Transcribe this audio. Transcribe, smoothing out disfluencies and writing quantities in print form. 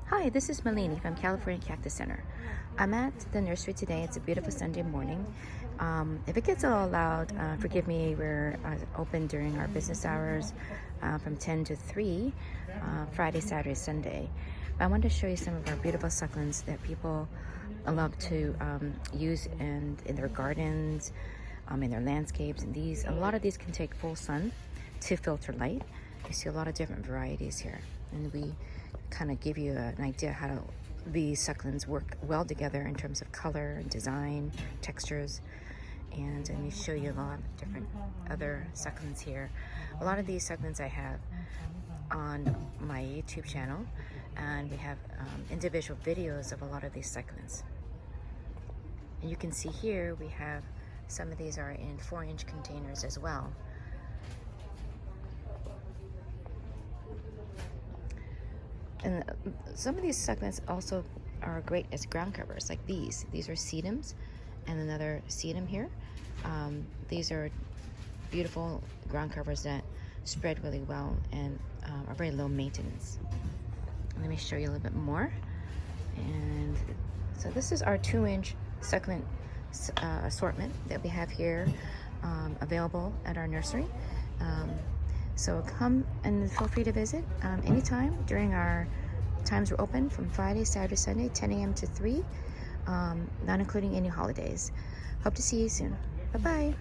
Hi, this is Malini from California Cactus Center. I'm at the nursery today. It's a beautiful Sunday morning. If it gets a little loud, forgive me. We're open during our business hours from 10 to 3, Friday, Saturday, Sunday. But I wanted to show you some of our beautiful succulents that people love to use in their gardens, in their landscapes. And a lot of these can take full sun to filter light. You see a lot of different varieties here, and we kind of give you an idea how these succulents work well together in terms of color and design, textures, and we show you a lot of different other succulents here. A lot of these succulents I have on my YouTube channel, and we have individual videos of a lot of these succulents. And you can see here we have some of these are in 4-inch containers as well. And some of these succulents also are great as ground covers, like these. These are sedums, and another sedum here. These are beautiful ground covers that spread really well and are very low maintenance. Let me show you a little bit more. And so this is our 2-inch succulent assortment that we have here available at our nursery. So come and feel free to visit anytime during our times we're open from Friday, Saturday, Sunday, 10 a.m. to 3, not including any holidays. Hope to see you soon. Bye-bye.